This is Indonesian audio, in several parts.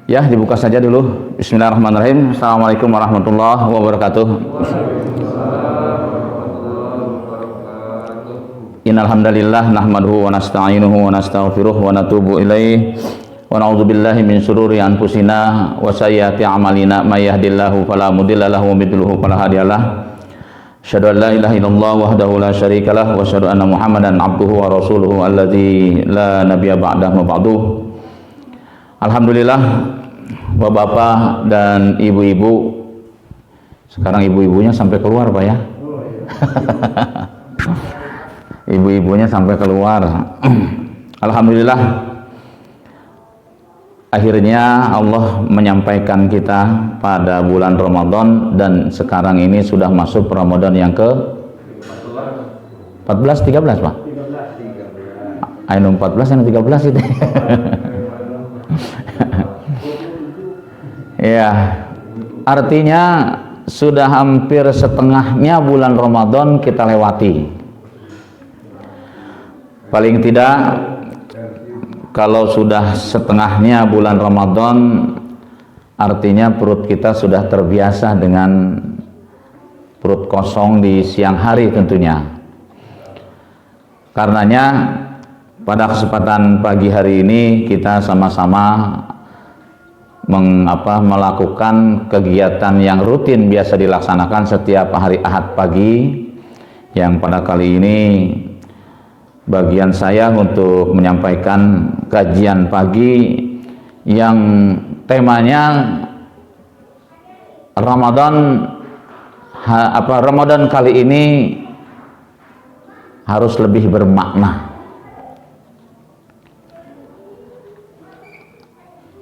Ya, dibuka saja dulu. Bismillahirrahmanirrahim. Assalamualaikum warahmatullahi wabarakatuh. Innal hamdalillah nahmaduhu wa nasta'inuhu wa nastaghfiruh wa natubu ilaih wa na'udzu billahi min shururi anfusina wa sayyiati a'malina may yahdihillahu fala mudilla lahu wa may yudlil fala hadiyalah. Asyhadu an la ilaha illallah wahdahu la syarikalah wa asyhadu anna Muhammadan abduhu wa rasuluhu alladzi la nabiyya ba'dahu wa ba'du. Alhamdulillah, bapak-bapak dan ibu-ibu, sekarang ibu-ibunya sampai keluar Pak ya. Ibu-ibunya sampai keluar. Alhamdulillah, akhirnya Allah menyampaikan kita pada bulan Ramadan, dan sekarang ini sudah masuk Ramadan yang ke 14, 13 Pak? 13. Ayo 14 yang 13 itu. Ya, artinya sudah hampir setengahnya bulan Ramadan kita lewati. Paling tidak, kalau sudah setengahnya bulan Ramadan, artinya perut kita sudah terbiasa dengan perut kosong di siang hari tentunya. Karenanya pada kesempatan pagi hari ini kita sama-sama melakukan kegiatan yang rutin biasa dilaksanakan setiap hari Ahad pagi, yang pada kali ini bagian saya untuk menyampaikan kajian pagi yang temanya Ramadan kali ini harus lebih bermakna.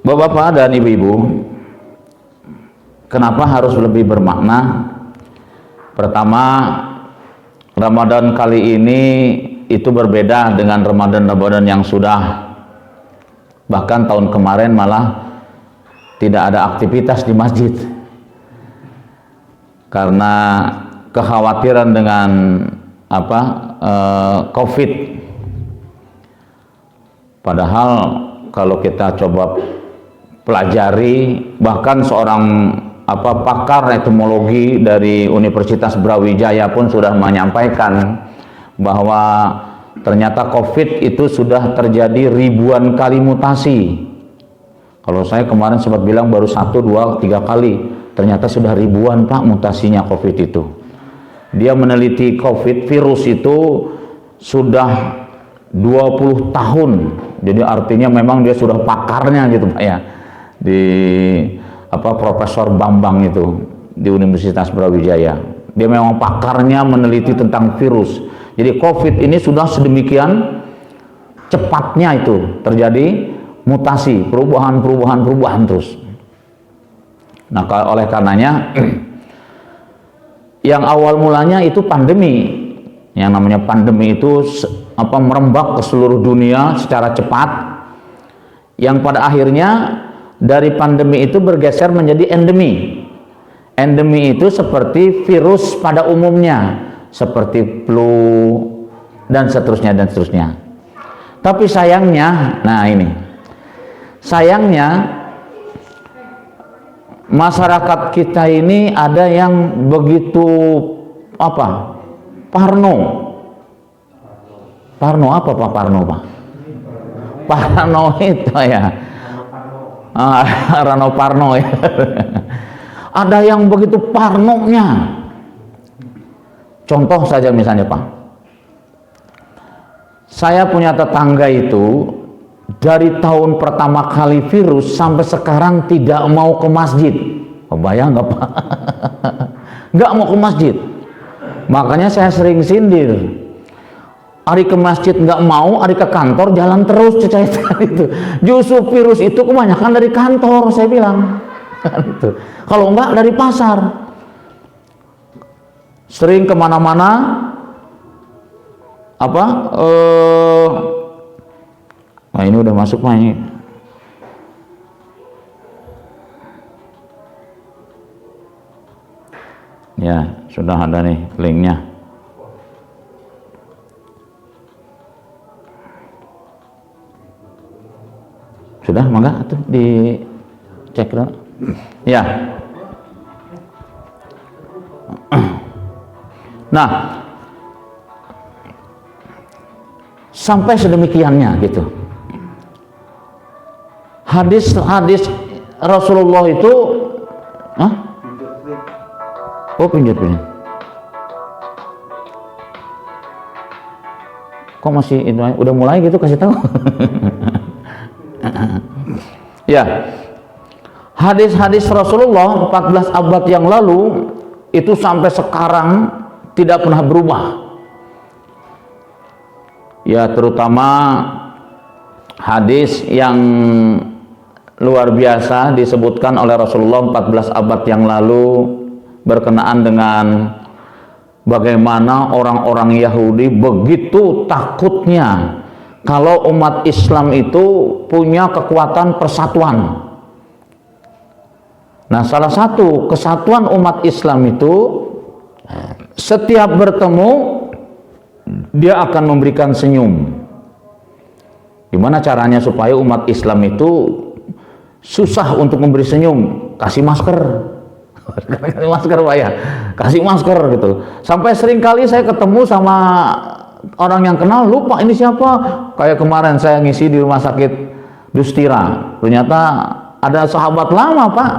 Bapak-bapak dan ibu-ibu, kenapa harus lebih bermakna? Pertama, Ramadan kali ini itu berbeda dengan Ramadan yang sudah. Bahkan tahun kemarin malah tidak ada aktivitas di masjid karena kekhawatiran dengan COVID. Padahal kalau kita coba pelajari, bahkan seorang pakar etimologi dari Universitas Brawijaya pun sudah menyampaikan bahwa ternyata COVID itu sudah terjadi ribuan kali mutasi. Kalau saya kemarin sempat bilang baru 1, 2, 3 kali, ternyata sudah ribuan Pak mutasinya COVID itu. Dia meneliti COVID virus itu sudah 20 tahun, jadi artinya memang dia sudah pakarnya gitu Pak ya, di Profesor Bambang itu di Universitas Brawijaya. Dia memang pakarnya meneliti tentang virus. Jadi COVID ini sudah sedemikian cepatnya itu terjadi mutasi, perubahan terus. Nah, oleh karenanya yang awal mulanya itu pandemi. Yang namanya pandemi itu merembak ke seluruh dunia secara cepat, yang pada akhirnya dari pandemi itu bergeser menjadi endemi. Endemi itu seperti virus pada umumnya, seperti flu dan seterusnya. Tapi sayangnya, sayangnya masyarakat kita ini ada yang begitu parno apa Pak Parno Pak? Parno itu ya. Rano Parno ya. Ada yang begitu parnonya. Contoh saja misalnya Pak, saya punya tetangga itu dari tahun pertama kali virus sampai sekarang tidak mau ke masjid. Bayang nggak Pak? Nggak mau ke masjid. Makanya saya sering sindir. Hari ke masjid nggak mau, hari ke kantor jalan terus itu. Justru virus itu kebanyakan dari kantor, saya bilang. Kalau enggak dari pasar. Sering kemana-mana, nah ini udah masuk Pak ini. Ya, sudah ada nih linknya. Sudah, mangga tuh di cek dulu. Ya. Nah, sampai sedemikiannya gitu. Hadis Rasulullah itu, oh pinjat. Kok masih udah mulai gitu, kasih tahu. Ya, hadis-hadis Rasulullah 14 abad yang lalu itu sampai sekarang tidak pernah berubah. Ya, terutama hadis yang luar biasa disebutkan oleh Rasulullah 14 abad yang lalu berkenaan dengan bagaimana orang-orang Yahudi begitu takutnya kalau umat Islam itu punya kekuatan persatuan. Nah, salah satu kesatuan umat Islam itu setiap bertemu dia akan memberikan senyum. Gimana caranya supaya umat Islam itu susah untuk memberi senyum? Kasih masker. Kasih masker, Pak ya. Kasih masker gitu. Sampai sering kali saya ketemu sama orang yang kenal, lupa ini siapa. Kayak kemarin saya ngisi di rumah sakit Dustira. Ternyata ada sahabat lama, Pak.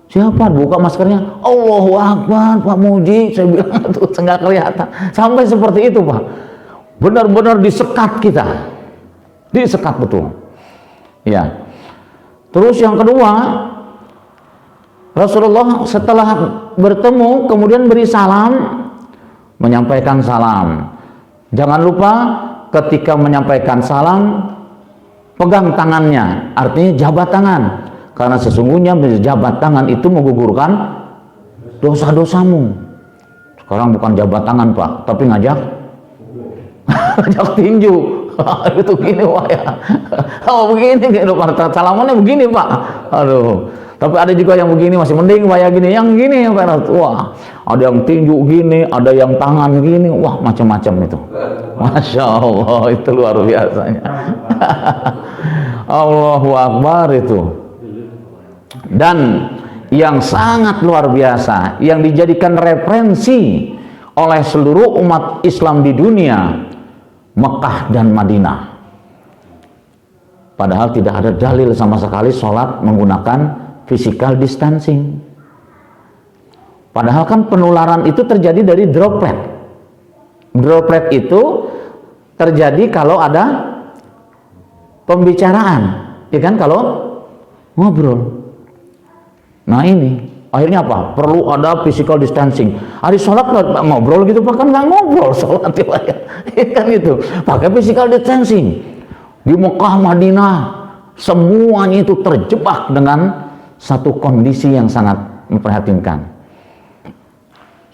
Siapa? Buka maskernya. Allahu Akbar, Pak Muji. Saya bilang itu nggak kelihatan. Sampai seperti itu, Pak. Benar-benar disekat kita. Disekat betul. Ya. Terus yang kedua, Rasulullah setelah bertemu kemudian beri salam, menyampaikan salam. Jangan lupa ketika menyampaikan salam pegang tangannya, artinya jabat tangan, karena sesungguhnya jabat tangan itu menggugurkan dosa-dosamu. Sekarang bukan jabat tangan, Pak, tapi ngajak tinju. Itu gini, Pak ya. Oh begini, salamannya begini, Pak. Aduh. Tapi ada juga yang begini, masih mending Pak ya gini. Yang gini, Pak. Wah, ada yang tinju gini, ada yang tangan gini. Wah, macam-macam itu. Masya Allah, itu luar biasanya. Allahu Akbar itu. Dan yang sangat luar biasa, yang dijadikan referensi oleh seluruh umat Islam di dunia, Mekah dan Madinah. Padahal tidak ada dalil sama sekali sholat menggunakan physical distancing. Padahal kan penularan itu terjadi dari droplet. Droplet itu terjadi kalau ada pembicaraan, ya kan, kalau ngobrol. Nah ini akhirnya apa? Perlu ada physical distancing. Hari sholat ngobrol gitu, Pak, kan nggak ngobrol sholat ya kan itu. Pakai physical distancing. Di Mekah, Madinah, semuanya itu terjebak dengan satu kondisi yang sangat memprihatinkan.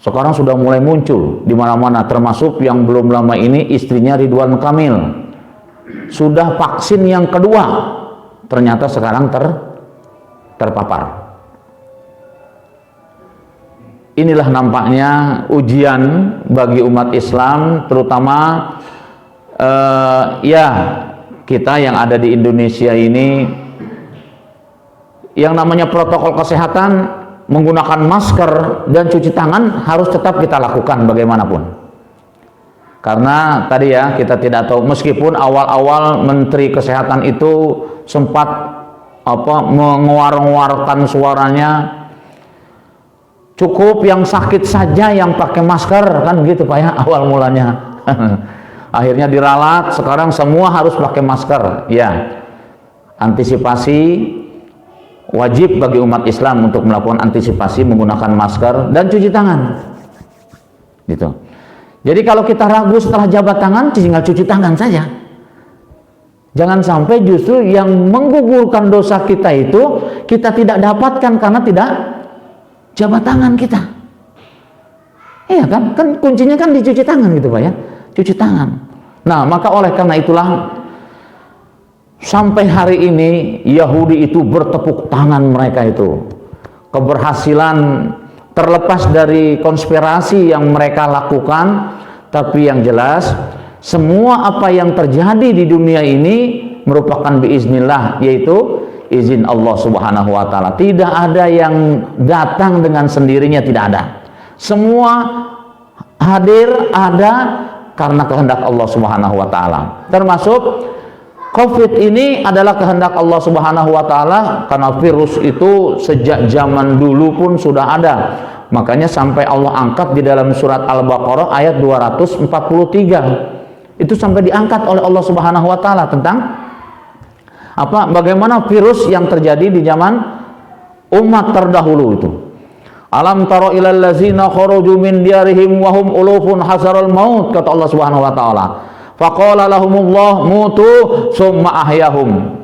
Sekarang sudah mulai muncul di mana-mana, termasuk yang belum lama ini istrinya Ridwan Kamil. Sudah vaksin yang kedua, ternyata sekarang terpapar. Inilah nampaknya ujian bagi umat Islam, terutama ya kita yang ada di Indonesia ini. Yang namanya protokol kesehatan, menggunakan masker dan cuci tangan harus tetap kita lakukan bagaimanapun. Karena tadi ya, kita tidak tahu, meskipun awal-awal Menteri Kesehatan itu sempat menguar-nguarkan suaranya, cukup yang sakit saja yang pakai masker, kan gitu Pak ya, awal mulanya. Akhirnya diralat, sekarang semua harus pakai masker. Ya, antisipasi wajib bagi umat Islam untuk melakukan antisipasi menggunakan masker dan cuci tangan. Gitu. Jadi kalau kita ragu setelah jabat tangan, tinggal cuci tangan saja. Jangan sampai justru yang menggugurkan dosa kita itu kita tidak dapatkan karena tidak jabat tangan kita. Iya kan? Kan kuncinya kan dicuci tangan gitu Pak ya. Cuci tangan. Nah, maka oleh karena itulah sampai hari ini Yahudi itu bertepuk tangan, mereka itu keberhasilan terlepas dari konspirasi yang mereka lakukan, tapi yang jelas semua apa yang terjadi di dunia ini merupakan biiznillah, yaitu izin Allah Subhanahu wa taala. Tidak ada yang datang dengan sendirinya, tidak ada. Semua hadir ada karena kehendak Allah Subhanahu wa taala. Termasuk Covid ini adalah kehendak Allah Subhanahu wa taala, karena virus itu sejak zaman dulu pun sudah ada. Makanya sampai Allah angkat di dalam surat Al-Baqarah ayat 243. Itu sampai diangkat oleh Allah Subhanahu wa taala tentang apa? Bagaimana virus yang terjadi di zaman umat terdahulu itu. Alam taro ilal ladzina kharaju min diyarihim wa hum ulufun hasaral maut, kata Allah Subhanahu wa taala. Faqala lahumullah mutu summa ahyahum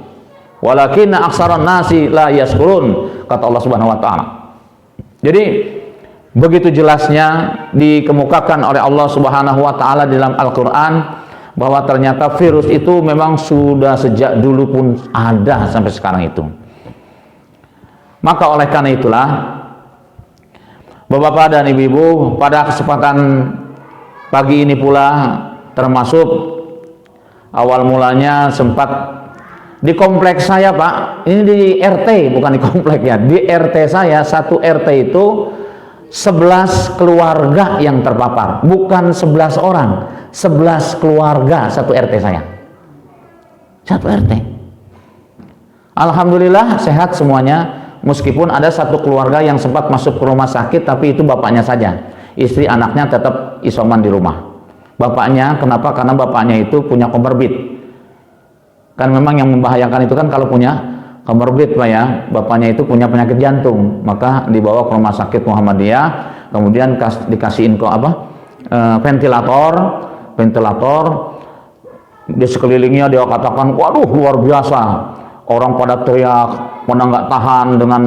walakinna aksaran nasi la yashkurun, kata Allah Subhanahu wa taala. Jadi begitu jelasnya dikemukakan oleh Allah Subhanahu wa taala dalam Al-Qur'an bahwa ternyata virus itu memang sudah sejak dulu pun ada sampai sekarang itu. Maka oleh karena itulah Bapak-bapak dan ibu-ibu, pada kesempatan pagi ini pula, termasuk awal mulanya sempat di kompleks saya, Pak, ini di RT, bukan di kompleks ya, di RT saya, satu RT itu 11 keluarga yang terpapar, bukan 11 orang, 11 keluarga satu RT saya, satu RT. Alhamdulillah sehat semuanya, meskipun ada satu keluarga yang sempat masuk ke rumah sakit, tapi itu bapaknya saja, istri anaknya tetap isoman di rumah. Bapaknya, kenapa? Karena bapaknya itu punya komorbid. Kan memang yang membahayakan itu kan kalau punya komorbid, Pak ya. Bapaknya itu punya penyakit jantung, maka dibawa ke rumah sakit Muhammadiyah, kemudian dikasihin ke ventilator. Di sekelilingnya dia katakan, waduh luar biasa. Orang pada teriak, pada nggak tahan dengan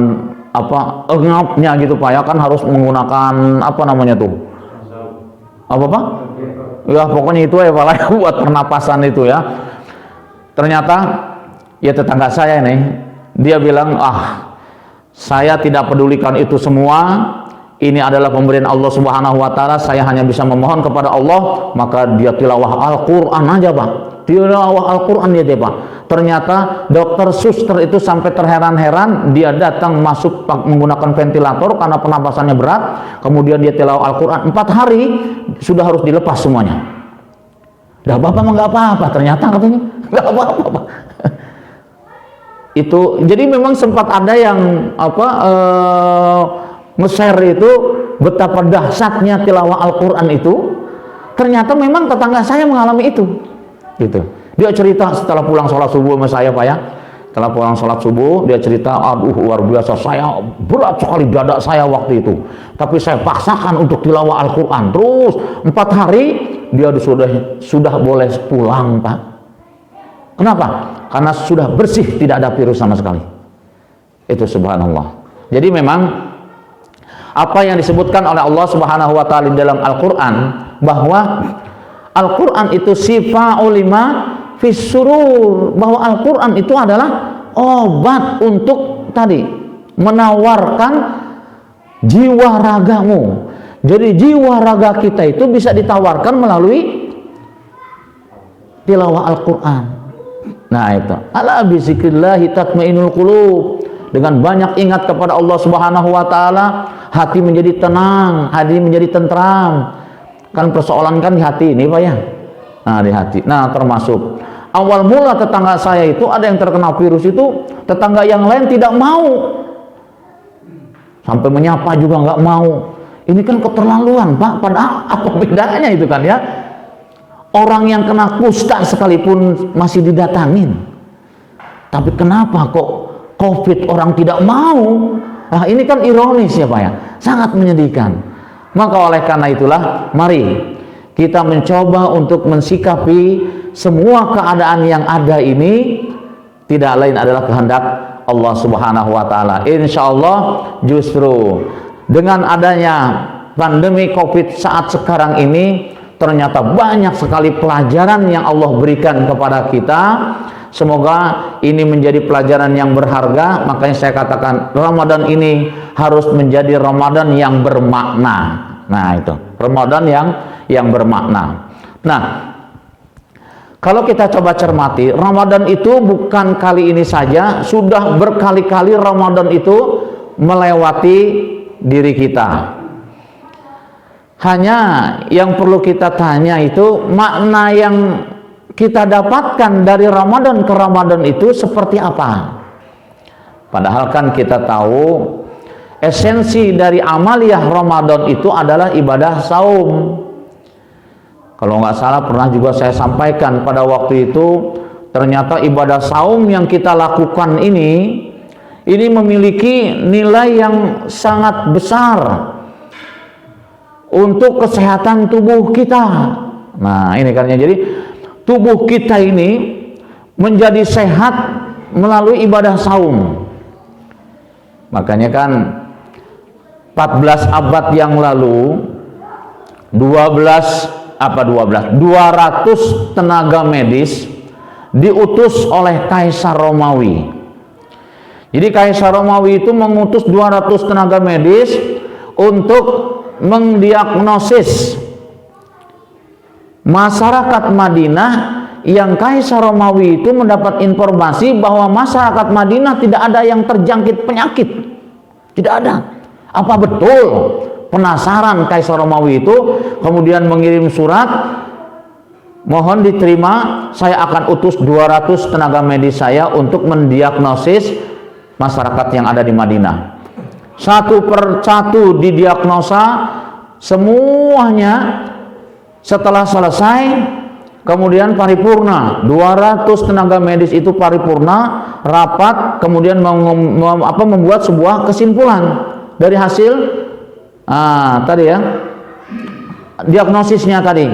apa engapnya gitu, Pak ya, kan harus menggunakan apa namanya tuh? Apa Pak? Ya pokoknya itu ya Pak, buat pernapasan itu ya. Ternyata ya tetangga saya ini, dia bilang, saya tidak pedulikan itu semua, ini adalah pemberian Allah Subhanahu wa taala, saya hanya bisa memohon kepada Allah. Maka dia tilawah Al-Qur'an aja, Pak. Tilawah Al-Qur'an dia, Pak. Ternyata dokter suster itu sampai terheran-heran, dia datang masuk menggunakan ventilator karena pernapasannya berat, kemudian dia tilawah Al-Qur'an 4 hari sudah harus dilepas semuanya. Dah Bapak mah nggak apa-apa, ternyata katanya nggak apa-apa, Pak. Itu jadi memang sempat ada yang nge-share itu betapa dahsyatnya tilawah Al-Qur'an itu. Ternyata memang tetangga saya mengalami itu. Gitu. Dia cerita setelah pulang sholat subuh sama saya, Pak ya. Setelah pulang sholat subuh, dia cerita, aduh luar biasa, saya berat sekali dada saya waktu itu. Tapi saya paksakan untuk tilawah Al-Qur'an. Terus 4 hari dia sudah boleh pulang, Pak. Kenapa? Karena sudah bersih, tidak ada virus sama sekali. Itu subhanallah. Jadi memang apa yang disebutkan oleh Allah Subhanahu wa taala dalam Al-Qur'an, bahwa Al-Qur'an itu sifa'ul lima fisurur, bahwa Al-Qur'an itu adalah obat untuk tadi menawarkan jiwa ragamu. Jadi jiwa raga kita itu bisa ditawarkan melalui tilawah Al-Qur'an. Nah itu, ala bizikrillahi tatmainul qulub. Dengan banyak ingat kepada Allah Subhanahu wa taala, hati menjadi tenang, hati menjadi tentram. Kan persoalan kan di hati ini, Pak ya. Nah, di hati. Nah, termasuk awal mula tetangga saya itu ada yang terkena virus itu, tetangga yang lain tidak mau. Sampai menyapa juga nggak mau. Ini kan keterlaluan, Pak. Padahal apa bedanya itu kan ya? Orang yang kena kusta sekalipun masih didatangin. Tapi kenapa kok Covid orang tidak mau? Nah, ini kan ironis ya Pak ya, sangat menyedihkan. Maka oleh karena itulah, mari kita mencoba untuk mensikapi semua keadaan yang ada ini tidak lain adalah kehendak Allah Subhanahu wa taala. Insya Allah justru dengan adanya pandemi Covid saat sekarang ini, ternyata banyak sekali pelajaran yang Allah berikan kepada kita. Semoga ini menjadi pelajaran yang berharga. Makanya saya katakan Ramadan ini harus menjadi Ramadan yang bermakna. Nah itu, Ramadan yang bermakna. Nah, Kalau kita coba cermati, Ramadan itu bukan kali ini saja, sudah berkali-kali Ramadan itu melewati diri kita. Hanya yang perlu kita tanya itu, makna yang kita dapatkan dari Ramadan ke Ramadan itu seperti apa? Padahal kan kita tahu esensi dari amaliyah Ramadan itu adalah ibadah saum. Kalau nggak salah pernah juga saya sampaikan pada waktu itu, ternyata ibadah saum yang kita lakukan ini memiliki nilai yang sangat besar untuk kesehatan tubuh kita. Nah ini kan, jadi tubuh kita ini menjadi sehat melalui ibadah saum. Makanya kan 14 abad yang lalu 200 tenaga medis diutus oleh Kaisar Romawi. Jadi Kaisar Romawi itu mengutus 200 tenaga medis untuk mendiagnosis masyarakat Madinah, yang Kaisar Romawi itu mendapat informasi bahwa masyarakat Madinah tidak ada yang terjangkit penyakit. Tidak ada. Apa betul? Penasaran Kaisar Romawi itu kemudian mengirim surat, mohon diterima, saya akan utus 200 tenaga medis saya untuk mendiagnosis masyarakat yang ada di Madinah. Satu persatu didiagnosa semuanya. Setelah selesai, kemudian paripurna, 200 tenaga medis itu paripurna rapat, kemudian membuat sebuah kesimpulan dari hasil tadi ya, diagnosisnya tadi.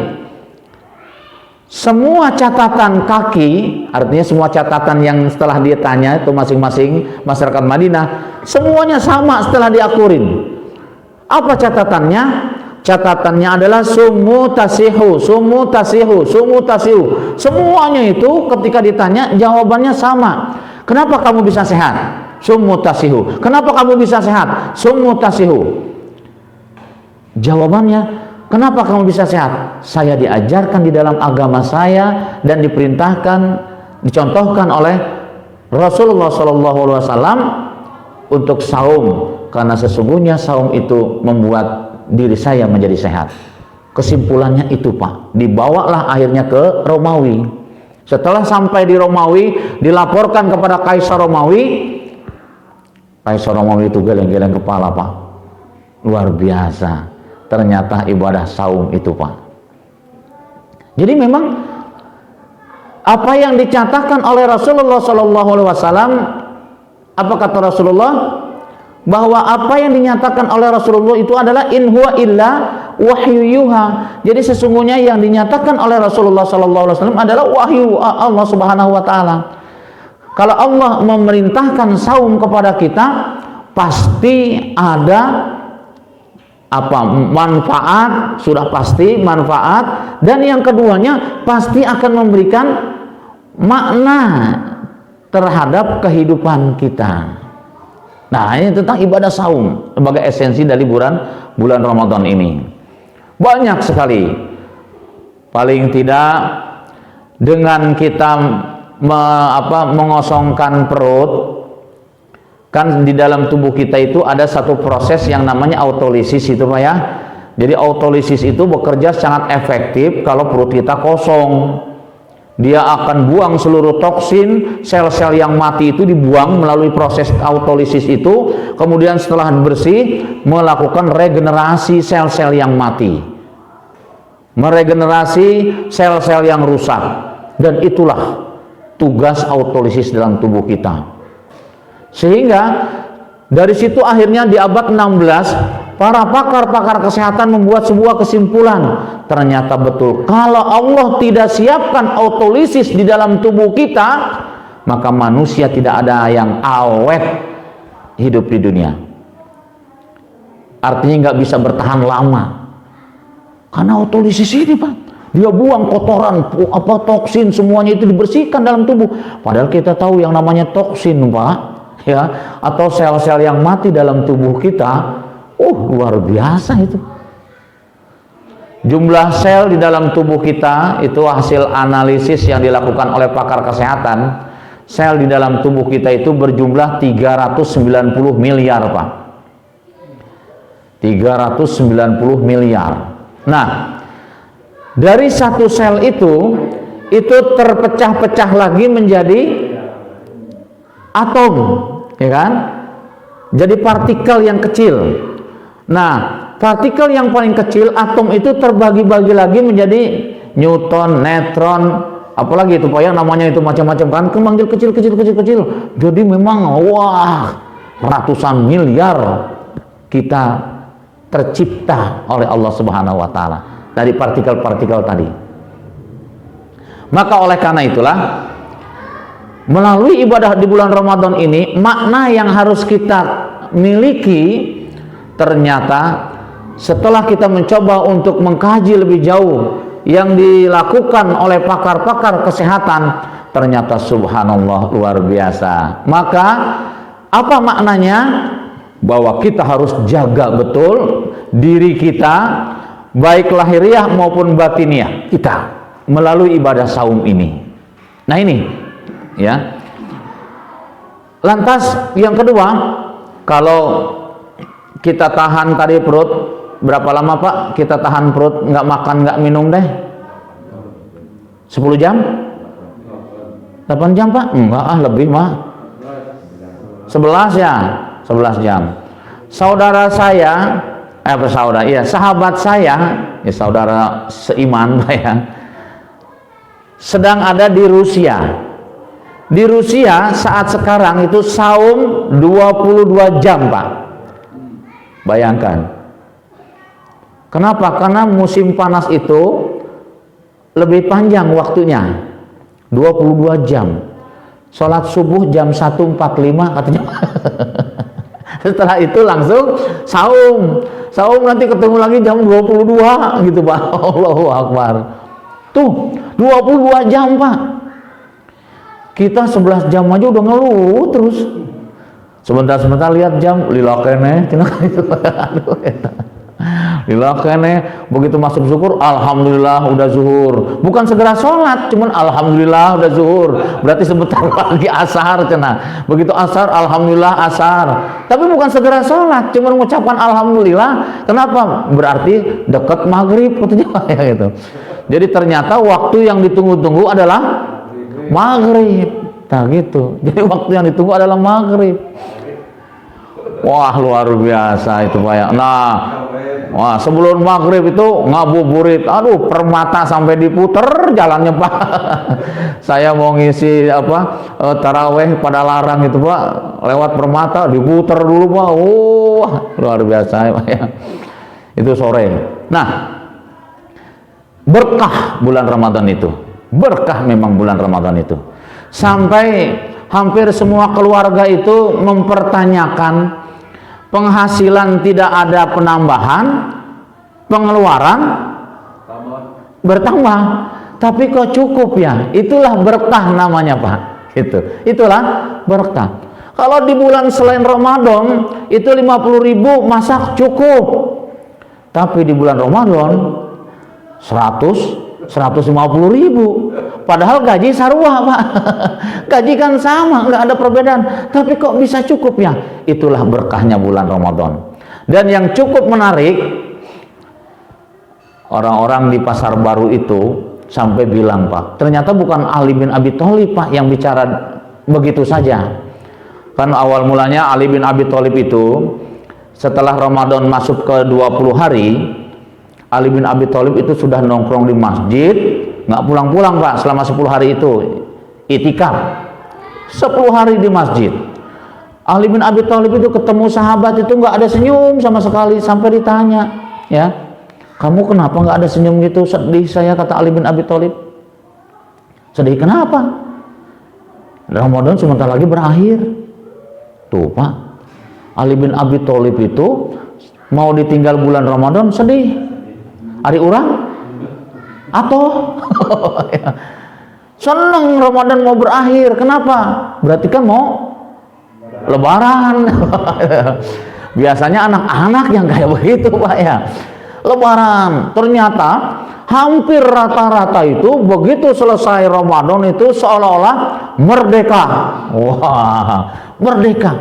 Semua catatan kaki, artinya semua catatan yang setelah dia tanya itu masing-masing masyarakat Madinah, semuanya sama setelah diakurin. Apa catatannya? Catatannya adalah sumu tasihu, sumu tasihu, sumu tasihu. Semuanya itu ketika ditanya jawabannya sama. Kenapa kamu bisa sehat? Sumu tasihu. Kenapa kamu bisa sehat? Sumu tasihu. Jawabannya, kenapa kamu bisa sehat? Saya diajarkan di dalam agama saya dan diperintahkan, dicontohkan oleh Rasulullah SAW untuk saum, karena sesungguhnya saum itu membuat diri saya menjadi sehat. Kesimpulannya itu Pak, dibawalah akhirnya ke Romawi. Setelah sampai di Romawi, dilaporkan kepada Kaisar Romawi. Kaisar Romawi itu geleng-geleng kepala Pak, luar biasa. Ternyata ibadah saum itu Pak. Jadi memang apa yang dicatatkan oleh Rasulullah SAW, apa kata Rasulullah? Bahwa apa yang dinyatakan oleh Rasulullah itu adalah in huwa illa wahyu yuha. Jadi sesungguhnya yang dinyatakan oleh Rasulullah SAW adalah wahyu Allah Subhanahu wa taala. Kalau Allah memerintahkan saum kepada kita, pasti ada manfaat, sudah pasti manfaat, dan yang keduanya pasti akan memberikan makna terhadap kehidupan kita. Nah, ini tentang ibadah saum sebagai esensi dari bulan Ramadan ini. Banyak sekali. Paling tidak dengan kita mengosongkan perut, kan di dalam tubuh kita itu ada satu proses yang namanya autolisis itu Pak ya. Jadi autolisis itu bekerja sangat efektif kalau perut kita kosong. Dia akan buang seluruh toksin, sel-sel yang mati itu dibuang melalui proses autolisis itu. Kemudian setelah bersih, melakukan regenerasi sel-sel yang mati, meregenerasi sel-sel yang rusak. Dan itulah tugas autolisis dalam tubuh kita. Sehingga dari situ akhirnya di abad 16 para pakar-pakar kesehatan membuat sebuah kesimpulan. Ternyata betul, kalau Allah tidak siapkan autolisis di dalam tubuh kita, maka manusia tidak ada yang awet hidup di dunia. Artinya nggak bisa bertahan lama. Karena autolisis ini Pak, dia buang kotoran, toksin, semuanya itu dibersihkan dalam tubuh. Padahal kita tahu yang namanya toksin Pak, ya, atau sel-sel yang mati dalam tubuh kita, luar biasa itu. Jumlah sel di dalam tubuh kita itu hasil analisis yang dilakukan oleh pakar kesehatan. Sel di dalam tubuh kita itu berjumlah 390 miliar, Pak. 390 miliar. Nah, dari satu sel itu terpecah-pecah lagi menjadi atom, ya kan? Jadi partikel yang kecil. Nah, partikel yang paling kecil, atom itu terbagi-bagi lagi menjadi newton, neutron, apalagi itu Pak, yang namanya itu macam-macam kan, kecil kecil. Jadi memang wah, ratusan miliar kita tercipta oleh Allah Subhanahu wa taala dari partikel-partikel tadi. Maka oleh karena itulah, melalui ibadah di bulan Ramadan ini, makna yang harus kita miliki ternyata setelah kita mencoba untuk mengkaji lebih jauh yang dilakukan oleh pakar-pakar kesehatan, ternyata subhanallah luar biasa. Maka apa maknanya? Bahwa kita harus jaga betul diri kita, baik lahiriah maupun batiniah kita, melalui ibadah saum ini. Nah ini ya. Lantas yang kedua, kalau kita tahan tadi perut, berapa lama Pak kita tahan perut, nggak makan nggak minum deh? 10 jam? 8 jam Pak? Enggak lebih mah. 11 ya, 11 jam. Saudara saya, sahabat saya, ya saudara seiman Pak ya, sedang ada di Rusia. Di Rusia saat sekarang itu saum 22 jam Pak. Bayangkan. Kenapa? Karena musim panas itu lebih panjang waktunya, 22 jam. Sholat subuh jam 1.45 katanya. Setelah itu langsung saum. Saum nanti ketemu lagi jam 22 gitu Pak. Allahu Akbar. Tuh, 22 jam Pak. Kita 11 jam aja udah ngeluh terus. Sebentar-sebentar lihat jam, lila kene, lila kene, begitu masuk zuhur, alhamdulillah udah zuhur. Bukan segera sholat, cuman alhamdulillah udah zuhur. Berarti sebentar lagi asar cenah. Begitu asar, alhamdulillah asar. Tapi bukan segera sholat, cuman mengucapkan alhamdulillah. Kenapa? Berarti dekat maghrib gitu. Jadi ternyata waktu yang ditunggu-tunggu adalah maghrib. Nah gitu. Jadi waktu yang ditunggu adalah maghrib. Wah luar biasa itu Pak ya. Nah, wah sebelum maghrib itu ngabuburit. Aduh, permata sampai diputer jalannya Pak. Saya mau ngisi taraweh pada larang itu Pak, lewat permata diputer dulu Pak. Wah luar biasa Pak ya. Itu sore. Nah, berkah bulan Ramadan itu. Berkah memang bulan Ramadan itu. Sampai hampir semua keluarga itu mempertanyakan, penghasilan tidak ada penambahan, pengeluaran bertambah, tapi kok cukup ya? Itulah berkah namanya Pak. Itulah berkah. Kalau di bulan selain Ramadan itu 50.000 masak cukup, tapi di bulan Ramadan 150.000, padahal gaji sarua Pak. Gaji kan sama, nggak ada perbedaan, tapi kok bisa cukup ya? Itulah berkahnya bulan Ramadan. Dan yang cukup menarik, orang-orang di Pasar Baru itu sampai bilang Pak, ternyata bukan Ali bin Abi Thalib Pak yang bicara begitu saja. Kan awal mulanya Ali bin Abi Thalib itu setelah Ramadan masuk ke 20 hari, Ali bin Abi Thalib itu sudah nongkrong di masjid, nggak pulang-pulang Pak selama 10 hari itu, itikaf 10 hari di masjid. Ali bin Abi Thalib itu ketemu sahabat itu nggak ada senyum sama sekali, sampai ditanya, ya kamu kenapa nggak ada senyum gitu? Sedih saya, kata Ali bin Abi Thalib. Sedih kenapa? Ramadan sebentar lagi berakhir. Tuh Pak, Ali bin Abi Thalib itu mau ditinggal bulan Ramadan sedih. Hari orang atau seneng Ramadan mau berakhir. Kenapa? Berarti kan mau Lebaran. Biasanya anak-anak yang kayak begitu Pak ya. Lebaran. Ternyata hampir rata-rata itu begitu selesai Ramadan itu seolah-olah merdeka. Wah, merdeka.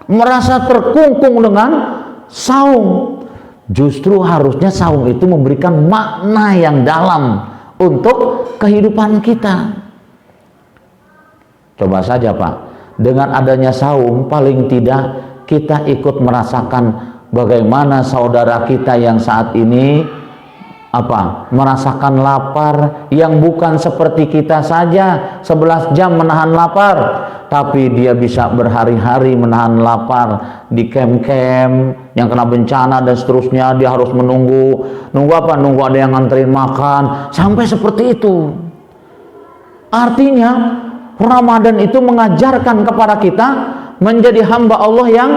Merasa terkungkung dengan saum. Justru harusnya saum itu memberikan makna yang dalam untuk kehidupan kita. Coba saja Pak, dengan adanya saum paling tidak kita ikut merasakan bagaimana saudara kita yang saat ini merasakan lapar, yang bukan seperti kita saja 11 jam menahan lapar, tapi dia bisa berhari-hari menahan lapar di kem-kem yang kena bencana dan seterusnya. Dia harus menunggu ada yang nganterin makan, sampai seperti itu. Artinya Ramadan itu mengajarkan kepada kita menjadi hamba Allah yang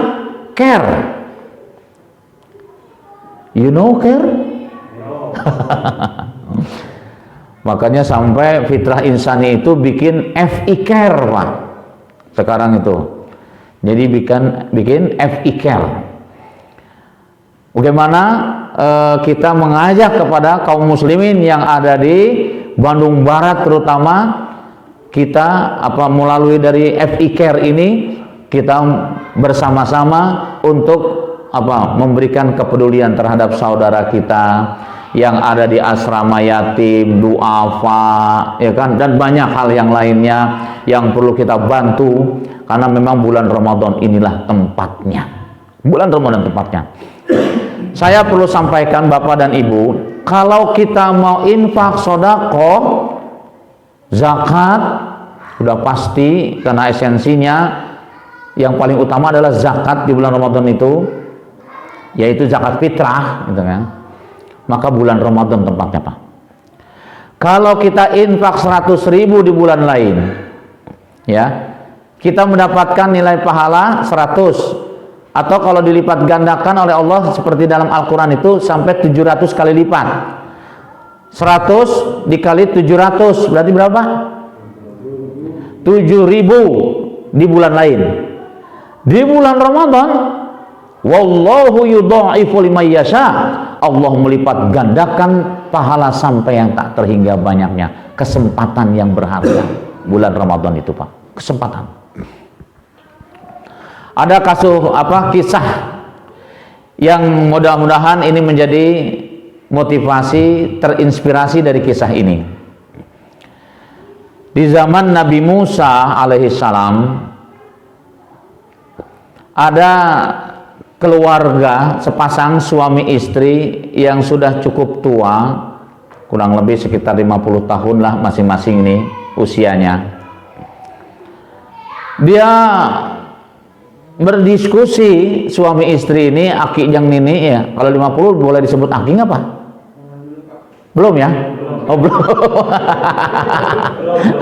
care. You know care? Makanya sampai Fitrah Insani itu bikin FI Care Pak sekarang itu. Jadi bikin FI Care. Bagaimana kita mengajak kepada kaum muslimin yang ada di Bandung Barat terutama, kita melalui dari FI Care ini kita bersama-sama untuk memberikan kepedulian terhadap saudara kita yang ada di asrama yatim, duafa, ya kan, dan banyak hal yang lainnya yang perlu kita bantu, karena memang bulan Ramadan inilah tempatnya. Bulan Ramadan tempatnya. Saya perlu sampaikan Bapak dan Ibu, kalau kita mau infak, sedekah, zakat, sudah pasti, karena esensinya yang paling utama adalah zakat di bulan Ramadan itu, yaitu zakat fitrah, gitu kan. Maka bulan Ramadan tempatnya Pak. Kalau kita infak 100.000 di bulan lain, ya, kita mendapatkan nilai pahala 100, atau kalau dilipat gandakan oleh Allah seperti dalam Al-Quran itu sampai 700 kali lipat. 100 dikali 700 berarti berapa? 7.000 di bulan lain. Di bulan Ramadan, wallahu yudha'ifu liman yasha, Allah melipat gandakan pahala sampai yang tak terhingga banyaknya. Kesempatan yang berharga bulan Ramadan itu Pak, kesempatan. Ada kisah yang mudah-mudahan ini menjadi motivasi, terinspirasi dari kisah ini. Di zaman Nabi Musa alaihissalam, ada keluarga sepasang suami istri yang sudah cukup tua, kurang lebih sekitar 50 tahun lah masing-masing ini usianya. Dia berdiskusi, suami istri ini, aki yang nini ya. Kalau 50 boleh disebut aki nggak Pak? Belum ya? Oh belum.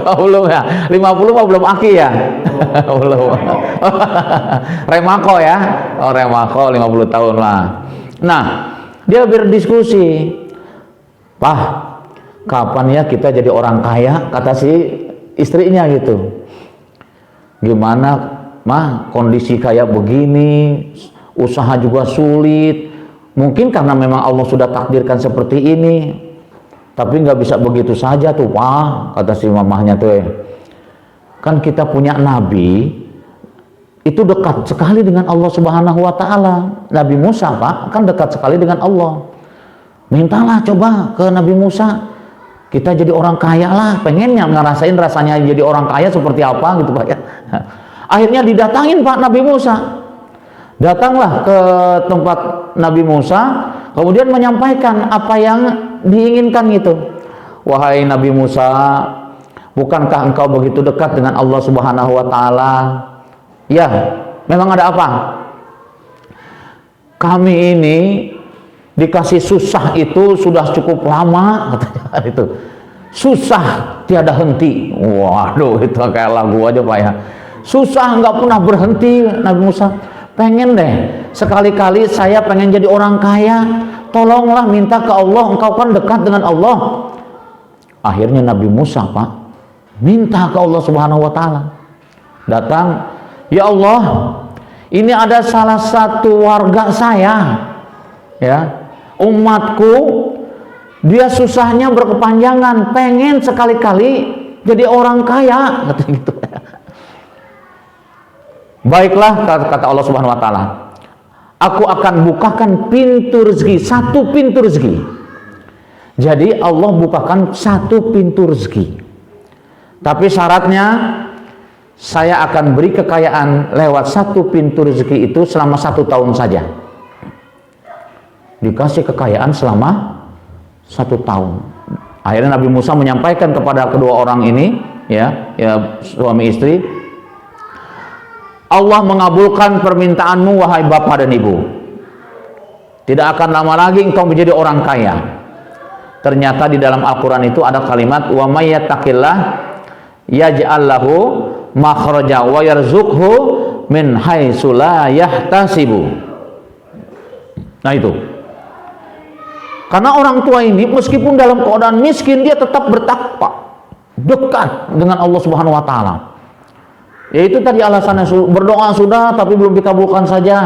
Oh belum ya. 50 mah belum aki ya? Belum. Remako ya? Oh remako 50 tahun lah. Nah, dia berdiskusi. Pak, kapan ya kita jadi orang kaya? Kata si istrinya gitu. Gimana mah kondisi kayak begini, usaha juga sulit. Mungkin karena memang Allah sudah takdirkan seperti ini. Tapi nggak bisa begitu saja tuh Pak, kata si mamahnya tuh. Kan kita punya nabi itu dekat sekali dengan Allah Subhanahu wa taala. Nabi Musa Pak kan dekat sekali dengan Allah. Mintalah coba ke Nabi Musa, kita jadi orang kaya lah, pengennya ngerasain rasanya jadi orang kaya seperti apa gitu Pak ya. Akhirnya didatangin Pak Nabi Musa. Datanglah ke tempat Nabi Musa, kemudian menyampaikan apa yang diinginkan itu. Wahai Nabi Musa, bukankah engkau begitu dekat dengan Allah Subhanahu wa taala? Ya, memang ada apa? Kami ini dikasih susah itu sudah cukup lama, katanya itu. Susah tiada henti. Waduh, itu kayak lagu aja Pak ya. Susah nggak pernah berhenti. Nabi Musa pengen deh sekali-kali saya pengen jadi orang kaya, tolonglah minta ke Allah, engkau kan dekat dengan Allah. Akhirnya Nabi Musa Pak minta ke Allah Subhanahu wa taala. Datang, ya Allah, ini ada salah satu warga saya ya, umatku dia susahnya berkepanjangan, pengen sekali-kali jadi orang kaya, kata gitu. Baiklah, kata Allah Subhanahu wa taala, aku akan bukakan pintu rezeki, satu pintu rezeki. Jadi Allah bukakan satu pintu rezeki. Tapi syaratnya saya akan beri kekayaan lewat satu pintu rezeki itu selama 1 tahun saja. Dikasih kekayaan selama 1 tahun. Akhirnya Nabi Musa menyampaikan kepada kedua orang ini, ya suami istri, Allah mengabulkan permintaanmu wahai bapak dan ibu. Tidak akan lama lagi engkau menjadi orang kaya. Ternyata di dalam Al-Quran itu ada kalimat wa may yattaqillah yaj'al lahu makhraja wa yarzuqhu min haitsu la yahtasibu. Nah itu. Karena orang tua ini meskipun dalam keadaan miskin dia tetap bertakwa, dekat dengan Allah Subhanahu wa taala. Yaitu tadi alasannya berdoa sudah tapi belum dikabulkan saja.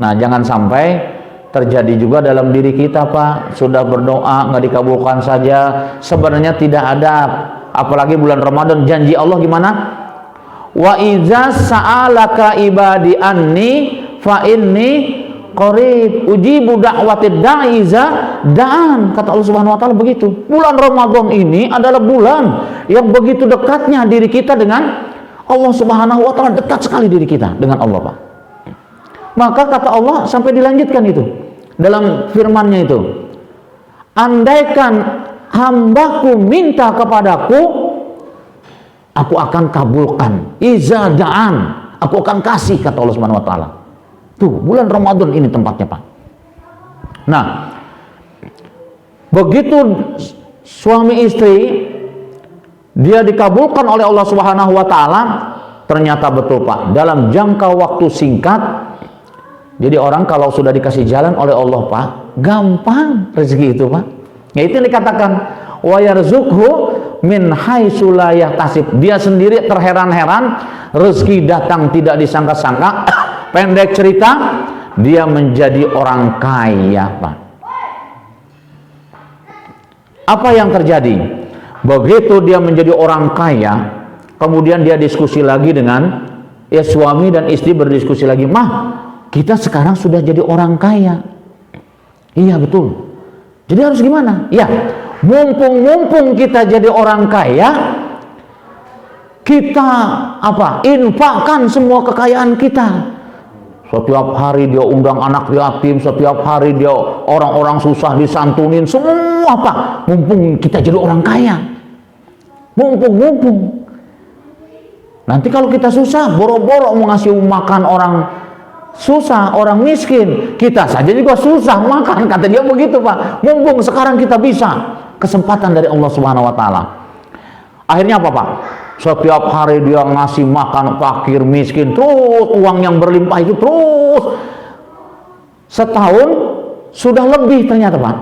Nah, jangan sampai terjadi juga dalam diri kita, Pak. Sudah berdoa nggak dikabulkan saja. Sebenarnya tidak ada, apalagi bulan Ramadan, janji Allah gimana? Wa iza sa'alaka ibadi anni fa inni qarib ujibu da'watid da'iza da'an, kata Allah Subhanahu wa taala begitu. Bulan Ramadan ini adalah bulan yang begitu dekatnya diri kita dengan Allah Subhanahu wa taala, dekat sekali diri kita dengan Allah, Pak. Maka kata Allah sampai dilanjutkan itu dalam firman-Nya itu, andaikan hambaku minta kepadaku, aku akan kabulkan. Iza da'an, aku akan kasih, kata Allah Subhanahu wa taala. Tuh, bulan Ramadan ini tempatnya, Pak. Nah, begitu suami istri dia dikabulkan oleh Allah Subhanahu wa taala, ternyata betul, Pak, dalam jangka waktu singkat. Jadi orang kalau sudah dikasih jalan oleh Allah, Pak, gampang rezeki itu, Pak. Ya itu yang dikatakan wa yarzuqhu min haitsu la yahtasib. Dia sendiri terheran-heran, rezeki datang tidak disangka-sangka. Pendek cerita, dia menjadi orang kaya, Pak. Apa yang terjadi? Begitu dia menjadi orang kaya, kemudian dia diskusi lagi dengan suami dan istri berdiskusi lagi, "Mah, kita sekarang sudah jadi orang kaya." Iya, betul. Jadi harus gimana? Ya, mumpung kita jadi orang kaya, kita infakkan semua kekayaan kita. Setiap hari dia undang anak yatim, setiap hari dia orang-orang susah disantunin, semua, Pak. Mumpung kita jadi orang kaya. Mumpung. Nanti kalau kita susah, boro-boro mau ngasih makan orang susah, orang miskin, kita saja juga susah makan, kata dia begitu, Pak. Mumpung sekarang kita bisa, kesempatan dari Allah Subhanahu wa taala. Akhirnya apa, Pak? Setiap hari dia ngasih makan fakir miskin, terus uang yang berlimpah itu terus. Setahun sudah lebih ternyata, Pak.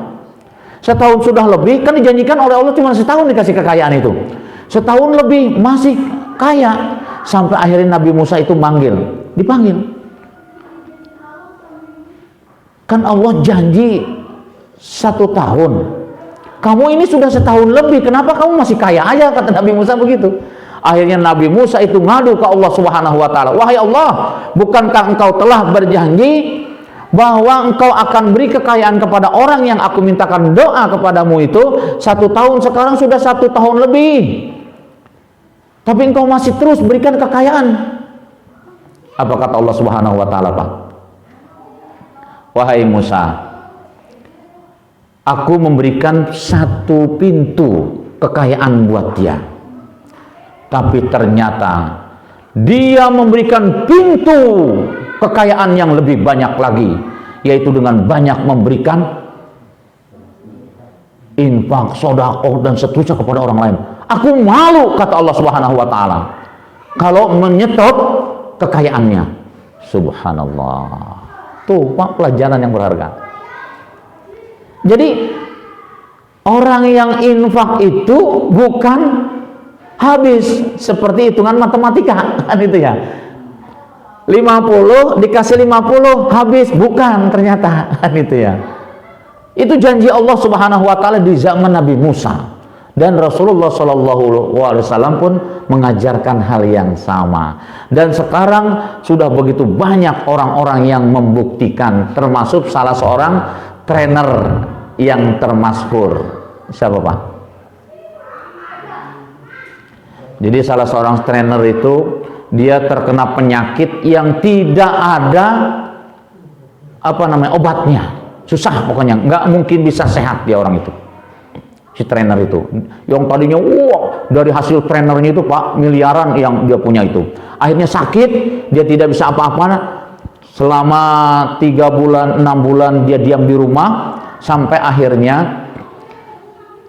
Setahun sudah lebih, kan dijanjikan oleh Allah cuma setahun dikasih kekayaan itu. Setahun lebih masih kaya, sampai akhirnya Nabi Musa itu dipanggil. Kan Allah janji 1 tahun. Kamu ini sudah setahun lebih, kenapa kamu masih kaya aja, kata Nabi Musa begitu. Akhirnya Nabi Musa itu ngadu ke Allah Subhanahu wa taala, "Wahai Allah, bukankah engkau telah berjanji bahwa engkau akan beri kekayaan kepada orang yang aku mintakan doa kepadamu itu 1 tahun, sekarang sudah 1 tahun lebih. Tapi engkau masih terus berikan kekayaan." Apa kata Allah Subhanahu wa taala, Pak? "Wahai Musa, aku memberikan 1 pintu kekayaan buat dia. Tapi ternyata dia memberikan pintu kekayaan yang lebih banyak lagi, yaitu dengan banyak memberikan infak, sedekah dan seterusnya kepada orang lain. Aku malu," kata Allah Subhanahu wa taala, "kalau menyetop kekayaannya." Subhanallah. Tuh, Pak, pelajaran yang berharga. Jadi orang yang infak itu bukan habis seperti hitungan matematika, kan itu ya. 50 dikasih 50 habis, bukan ternyata, kan itu ya. Itu janji Allah Subhanahu wa taala di zaman Nabi Musa. Dan Rasulullah SAW pun mengajarkan hal yang sama. Dan sekarang sudah begitu banyak orang-orang yang membuktikan, termasuk salah seorang trainer yang termasyhur. Siapa Pak? Jadi salah seorang trainer itu dia terkena penyakit yang tidak ada obatnya. Susah pokoknya, nggak mungkin bisa sehat dia orang itu. Si trainer itu yang tadinya dari hasil trainernya itu Pak miliaran yang dia punya itu, akhirnya sakit, dia tidak bisa apa-apa selama 3 bulan 6 bulan dia diam di rumah, sampai akhirnya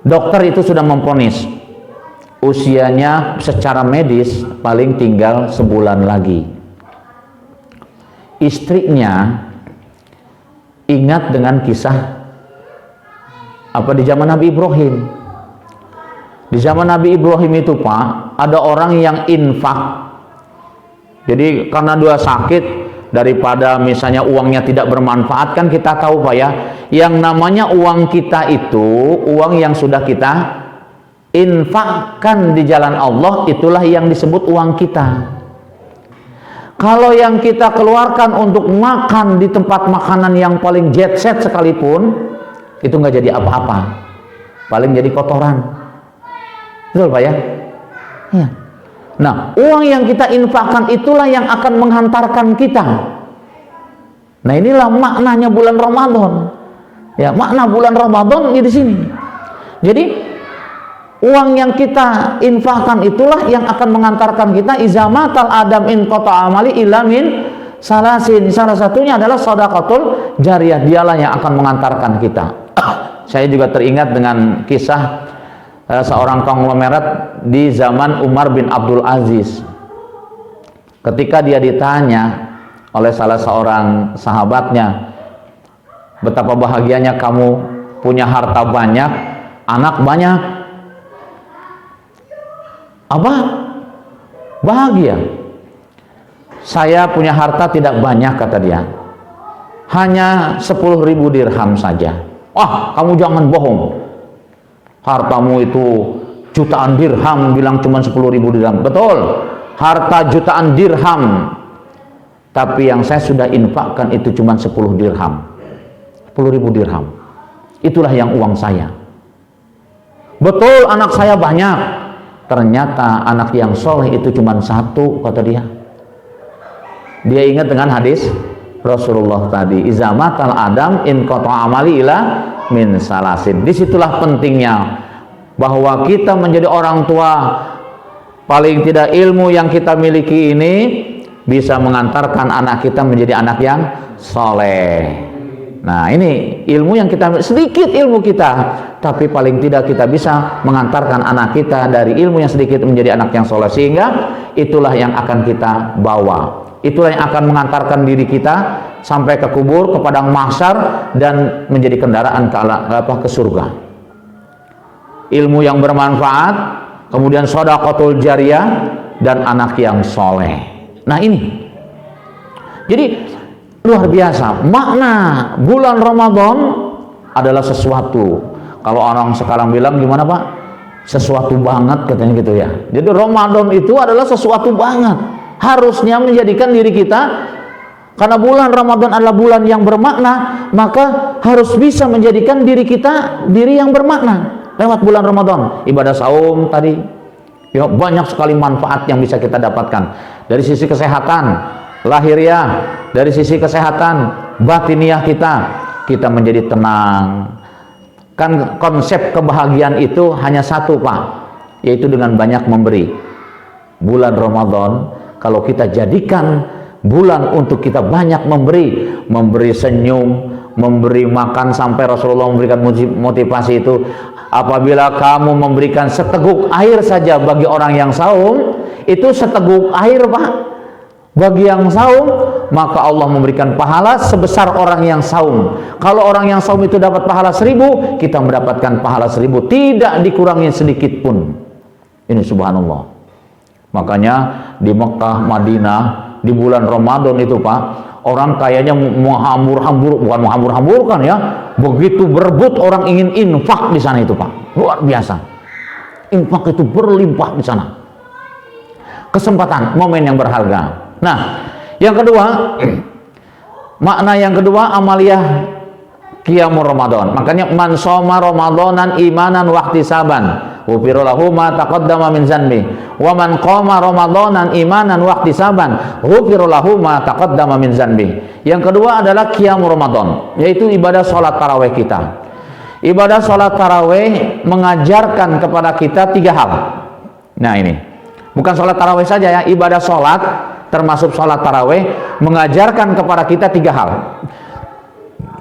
dokter itu sudah memvonis usianya secara medis paling tinggal sebulan lagi. Istrinya ingat dengan kisah di zaman Nabi Ibrahim. Di zaman Nabi Ibrahim itu Pak, ada orang yang infak. Jadi karena dia sakit, daripada misalnya uangnya tidak bermanfaat, kan kita tahu Pak ya, yang namanya uang kita itu uang yang sudah kita infakkan di jalan Allah, itulah yang disebut uang kita. Kalau yang kita keluarkan untuk makan di tempat makanan yang paling jet set sekalipun, itu nggak jadi apa-apa, paling jadi kotoran. Betul Pak ya? Ya. Nah, uang yang kita infakkan itulah yang akan menghantarkan kita. Nah, inilah maknanya bulan Ramadan. Ya, makna bulan Ramadan di sini. Jadi uang yang kita infakkan itulah yang akan mengantarkan kita izamatal adam in qata amali ilamin salasin. Salah satunya adalah shadaqatul jariyah, dialah yang akan mengantarkan kita. Saya juga teringat dengan kisah seorang konglomerat di zaman Umar bin Abdul Aziz. Ketika dia ditanya oleh salah seorang sahabatnya, betapa bahagianya kamu punya harta banyak, anak banyak. Apa? Bahagia. Saya punya harta tidak banyak, kata dia, hanya 10.000 dirham saja. Wah, kamu jangan bohong, hartamu itu jutaan dirham, bilang cuma 10.000 dirham. Betul, harta jutaan dirham, tapi yang saya sudah infakkan itu cuma 10 dirham. 10.000 dirham, itulah yang uang saya. Betul, anak saya banyak, ternyata anak yang soleh itu cuma 1, kata dia. Dia ingat dengan hadis Rasulullah tadi, izamatal adam in qata amali ila min salasin. Disitulah pentingnya bahwa kita menjadi orang tua, paling tidak ilmu yang kita miliki ini bisa mengantarkan anak kita menjadi anak yang soleh. Nah, ini ilmu yang kita, sedikit ilmu kita, tapi paling tidak kita bisa mengantarkan anak kita dari ilmu yang sedikit menjadi anak yang soleh, sehingga itulah yang akan kita bawa. Itulah yang akan mengantarkan diri kita sampai ke kubur, ke padang mahsyar, dan menjadi kendaraan ke surga. Ilmu yang bermanfaat, kemudian shadaqatul jariyah, dan anak yang soleh. Nah, ini jadi luar biasa. Makna bulan Ramadan adalah sesuatu, kalau orang sekarang bilang gimana Pak? Sesuatu banget katanya gitu ya. Jadi Ramadan itu adalah sesuatu banget. Harusnya menjadikan diri kita, karena bulan Ramadan adalah bulan yang bermakna, maka harus bisa menjadikan diri kita diri yang bermakna lewat bulan Ramadan. Ibadah saum tadi, ya, banyak sekali manfaat yang bisa kita dapatkan dari sisi kesehatan lahiriah, dari sisi kesehatan batiniah kita menjadi tenang. Kan konsep kebahagiaan itu hanya satu Pak, yaitu dengan banyak memberi. Bulan Ramadan kalau kita jadikan bulan untuk kita banyak memberi senyum, memberi makan, sampai Rasulullah memberikan motivasi itu, apabila kamu memberikan seteguk air saja bagi orang yang saum, itu seteguk air Pak, bagi yang saum, maka Allah memberikan pahala sebesar orang yang saum. Kalau orang yang saum itu dapat pahala 1000, kita mendapatkan pahala 1000, tidak dikurangi sedikit pun. Ini subhanallah. Makanya di Mekah, Madinah, di bulan Ramadan itu Pak, Orang kayaknya menghambur-hambur, bukan menghambur-hamburkan ya, begitu berebut orang ingin infak di sana itu Pak, luar biasa. Infak itu berlimpah di sana. Kesempatan, momen yang berharga. Nah, yang kedua, makna yang kedua, amaliyah qiyamul Ramadan. Makanya man shoma Ramadanan imanan wa ihtisaban, ghufira lahu ma taqaddama min dzanbi. Wa man qama Ramadanan imanan wa ihtisaban, ghufira lahu ma taqaddama min dzanbi. Yang kedua adalah qiyamul Ramadan, yaitu ibadah salat tarawih kita. Ibadah salat tarawih mengajarkan kepada kita 3 hal. Nah, ini bukan salat tarawih saja ya, ibadah salat termasuk salat tarawih mengajarkan kepada kita 3 hal.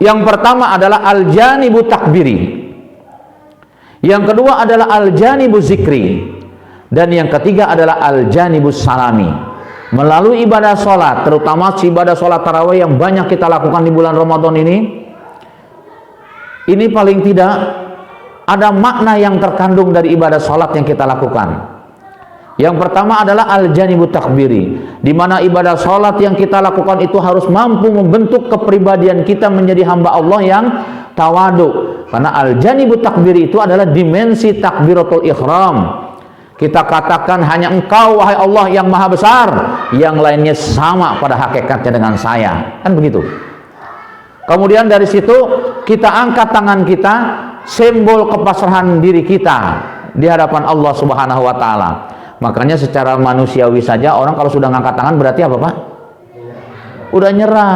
Yang pertama adalah al-janibu takbiri, yang kedua adalah al-janibu zikri, dan yang ketiga adalah al-janibu salami. Melalui ibadah salat, terutama ibadah salat tarawih yang banyak kita lakukan di bulan Ramadan ini paling tidak ada makna yang terkandung dari ibadah salat yang kita lakukan. Yang pertama adalah al-janibu takbiri, di mana ibadah salat yang kita lakukan itu harus mampu membentuk kepribadian kita menjadi hamba Allah yang tawadu. Karena al-janibu takbiri itu adalah dimensi takbiratul ihram. Kita katakan hanya Engkau wahai Allah yang maha besar, yang lainnya sama pada hakikatnya dengan saya, kan begitu. Kemudian dari situ kita angkat tangan kita, simbol kepasrahan diri kita di hadapan Allah Subhanahu wa taala. Makanya secara manusiawi saja orang kalau sudah ngangkat tangan berarti apa Pak? Udah nyerah.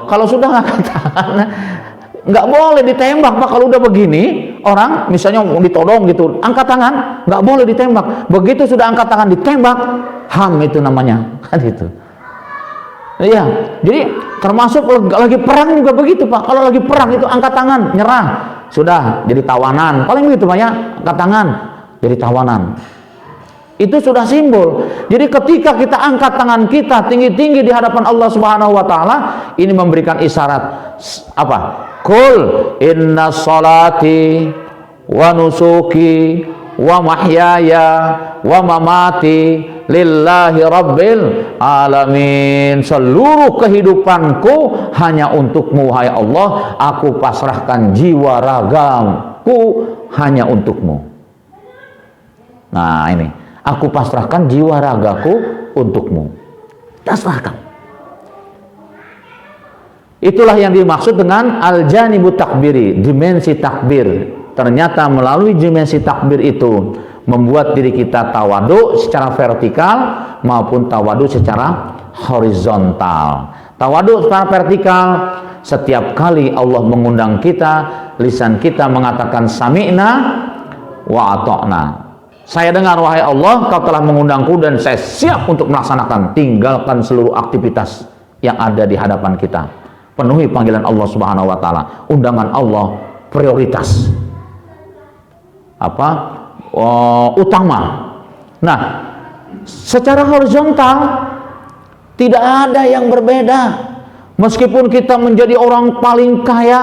Kalau sudah ngangkat tangan nggak boleh ditembak Pak. Kalau udah begini orang misalnya ditodong gitu, angkat tangan nggak boleh ditembak. Begitu sudah angkat tangan ditembak, ham itu namanya, kan itu. Iya, jadi termasuk lagi perang juga begitu Pak. Kalau lagi perang itu angkat tangan, nyerah, sudah jadi tawanan. Paling begitu Pak ya, angkat tangan jadi tawanan. Itu sudah simbol. Jadi ketika kita angkat tangan kita tinggi-tinggi di hadapan Allah Subhanahu wa taala, ini memberikan isyarat apa? Qul inna sholati wa nusuki wa mahyaya wa mamati lillahi rabbil alamin. Seluruh kehidupanku hanya untukmu wahai Allah, aku pasrahkan jiwa ragaku hanya untukmu. Nah ini, aku pasrahkan jiwa ragaku untukmu. Pasrahkan. Itulah yang dimaksud dengan al-janibu takbiri, dimensi takbir. Ternyata melalui dimensi takbir itu membuat diri kita tawadu secara vertikal maupun tawadu secara horizontal. Tawadu secara vertikal, setiap kali Allah mengundang kita, lisan kita mengatakan sami'na wa ata'na. Saya dengar wahai Allah, kau telah mengundangku dan saya siap untuk melaksanakan. Tinggalkan seluruh aktivitas yang ada di hadapan kita. Penuhi panggilan Allah Subhanahu wa taala. Undangan Allah prioritas. Utama. Nah, secara horizontal tidak ada yang berbeda. Meskipun kita menjadi orang paling kaya,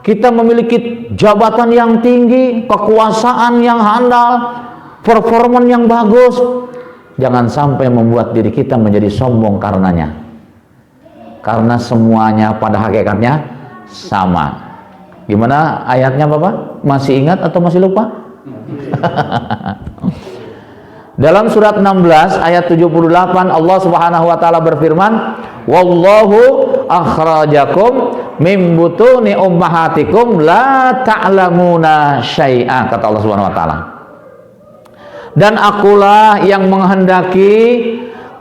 kita memiliki jabatan yang tinggi, kekuasaan yang handal, performan yang bagus, jangan sampai membuat diri kita menjadi sombong karenanya. Karena semuanya pada hakikatnya sama. Gimana ayatnya Bapak? Masih ingat atau masih lupa? Dalam surat 16 ayat 78 Allah Subhanahu wa taala berfirman, "Wallahu akhrajakum min butuni ummahatikum la ta'lamuna syai'a," kata Allah Subhanahu wa taala. Dan akulah yang menghendaki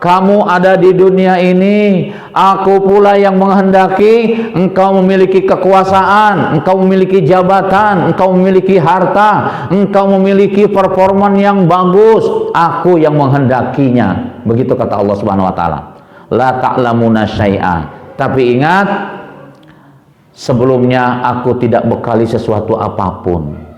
kamu ada di dunia ini, aku pula yang menghendaki engkau memiliki kekuasaan, engkau memiliki jabatan, engkau memiliki harta, engkau memiliki performan yang bagus, aku yang menghendakinya. Begitu kata Allah Subhanahu wa taala. La ta'lamuna syai'a. Tapi ingat, sebelumnya aku tidak bekali sesuatu apapun.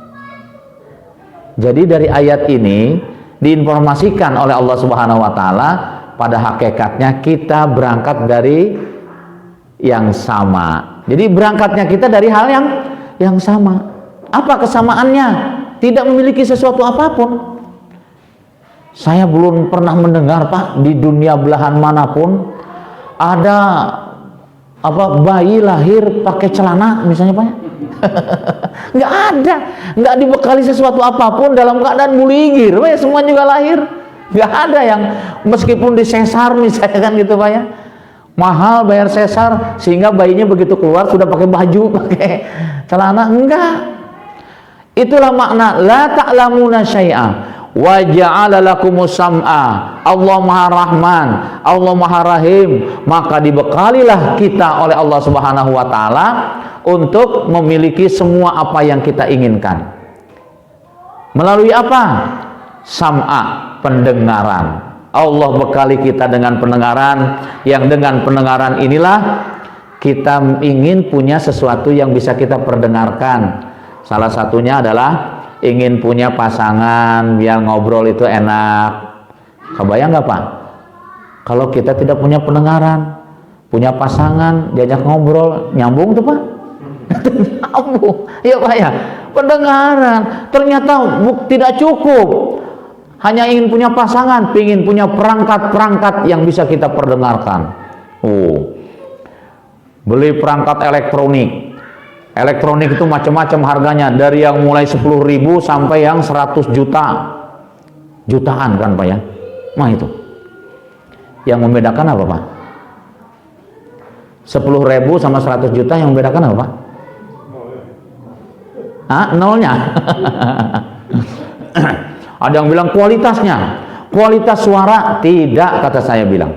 Jadi dari ayat ini diinformasikan oleh Allah Subhanahu wa taala, pada hakikatnya kita berangkat dari yang sama. Jadi berangkatnya kita dari hal yang sama. Apa kesamaannya? Tidak memiliki sesuatu apapun. Saya belum pernah mendengar Pak, di dunia belahan manapun ada bayi lahir pakai celana misalnya Pak ya? Nggak ada, nggak dibekali sesuatu apapun, dalam keadaan muligir Pak ya, semua juga lahir. Nggak ada yang meskipun disesar misalnya kan gitu Pak ya, mahal bayar sesar sehingga bayinya begitu keluar sudah pakai baju, pakai celana. Enggak. Itulah makna la ta'lamuna syai'a wa ja'ala lakumus sam'a. Allah Maha Rahman, Allah Maha Rahim, maka dibekalilah kita oleh Allah Subhanahu wa taala untuk memiliki semua apa yang kita inginkan. Melalui apa? Sam'a, pendengaran. Allah bekali kita dengan pendengaran, yang dengan pendengaran inilah kita ingin punya sesuatu yang bisa kita perdengarkan. Salah satunya adalah ingin punya pasangan biar ngobrol itu enak. Kebayang nggak Pak? Kalau kita tidak punya pendengaran, punya pasangan diajak ngobrol, nyambung tuh Pak? Nyambung, ya Pak ya. Pendengaran ternyata tidak cukup. Hanya ingin punya pasangan, ingin punya perangkat-perangkat yang bisa kita perdengarkan. Beli perangkat elektronik. Elektronik itu macam-macam harganya, dari yang mulai 10.000 sampai yang 100 juta. Jutaan kan Pak ya. Nah itu. Yang membedakan apa Pak? 10.000 sama 100 juta yang membedakan apa Pak? Nolnya. Ada yang bilang kualitasnya, kualitas suara tidak, kata saya bilang.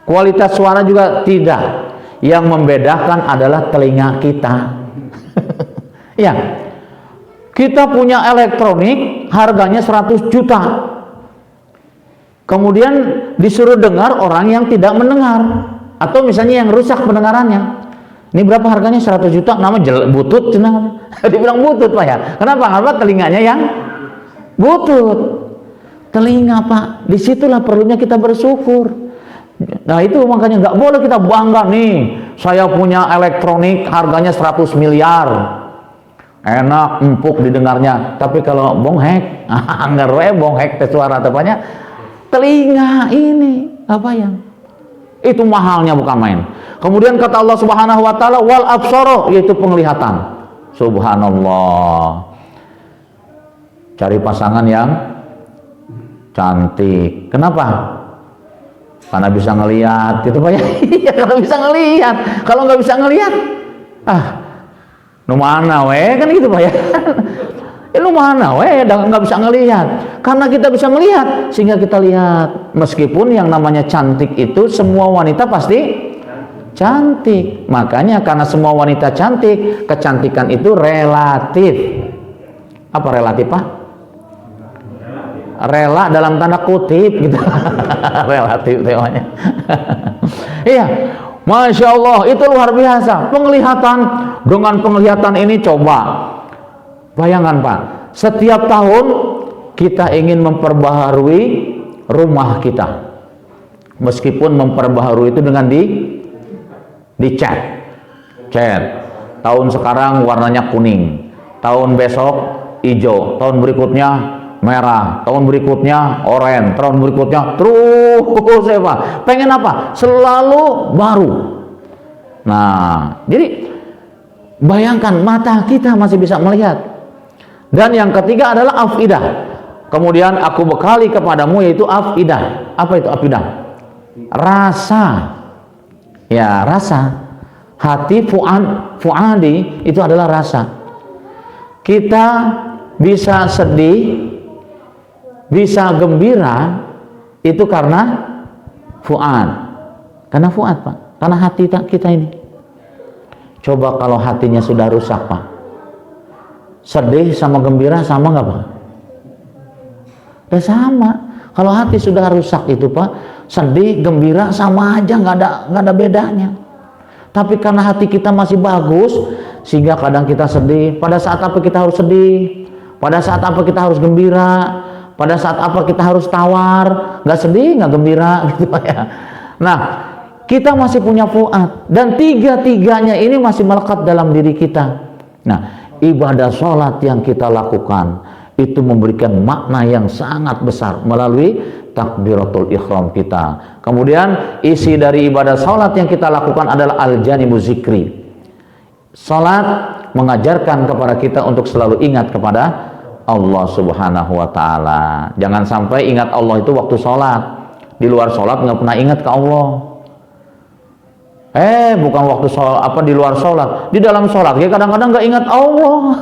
Kualitas suara juga tidak. Yang membedakan adalah telinga kita. Ya, kita punya elektronik harganya 100 juta. Kemudian disuruh dengar orang yang tidak mendengar, atau misalnya yang rusak pendengarannya. Ini berapa harganya? 100 juta. Nama butut, dibilang butut Pak ya. Kenapa? Karena telinganya yang butut. Telinga Pak, disitulah perlunya kita bersyukur. Nah itu makanya nggak boleh kita bangga nih, saya punya elektronik harganya 100 miliar, enak, empuk didengarnya. Tapi kalau bonghek, ngerwe bonghek suara tepatnya, telinga ini apa yang itu mahalnya bukan main. Kemudian kata Allah Subhanahu wa taala wal absara, yaitu penglihatan. Subhanallah. Cari pasangan yang cantik. Kenapa? Karena bisa ngelihat, gitu Pak ya. Iya, karena bisa ngelihat. Kalau nggak bisa ngelihat, nu mana we, kan gitu Pak ya. Lu mana we, nggak bisa ngelihat. Karena kita bisa melihat, sehingga kita lihat. Meskipun yang namanya cantik itu semua wanita pasti cantik. Makanya karena semua wanita cantik, kecantikan itu relatif. Apa relatif Pak? Rela dalam tanda kutip gitu. Relatif temanya. Iya, Masya Allah, itu luar biasa. Penglihatan, dengan penglihatan ini coba bayangkan Pak, setiap tahun kita ingin memperbaharui rumah kita, meskipun memperbaharui itu dengan di cat. Tahun sekarang warnanya kuning, tahun besok hijau, tahun berikutnya merah, tahun berikutnya oranye, tahun berikutnya terus ya Pak. Pengen apa? Selalu baru. Nah, jadi bayangkan mata kita masih bisa melihat. Dan yang ketiga adalah afidah. Kemudian aku bekali kepadamu yaitu afidah. Apa itu afidah? Rasa. Ya, rasa. Hati fuadi itu adalah rasa. Kita bisa sedih, bisa gembira itu karena fuad. Karena fuad Pak, karena hati kita ini. Coba kalau hatinya sudah rusak Pak, sedih sama gembira sama nggak Pak? Sama. Kalau hati sudah rusak itu Pak, sedih gembira sama aja, nggak ada bedanya. Tapi karena hati kita masih bagus, sehingga kadang kita sedih. Pada saat apa kita harus sedih? Pada saat apa kita harus gembira? Pada saat apa kita harus tawar, nggak sedih, nggak gembira, gitu Pak ya. Nah, kita masih punya fuad, dan tiga-tiganya ini masih melekat dalam diri kita. Nah, ibadah sholat yang kita lakukan, itu memberikan makna yang sangat besar melalui takbiratul ihram kita. Kemudian isi dari ibadah salat yang kita lakukan adalah al-janibu zikri. Salat mengajarkan kepada kita untuk selalu ingat kepada Allah Subhanahu wa taala. Jangan sampai ingat Allah itu waktu salat. Di luar salat nggak pernah ingat ke Allah. Bukan waktu sholat, di luar sholat, di dalam sholat ya kadang-kadang nggak ingat Allah.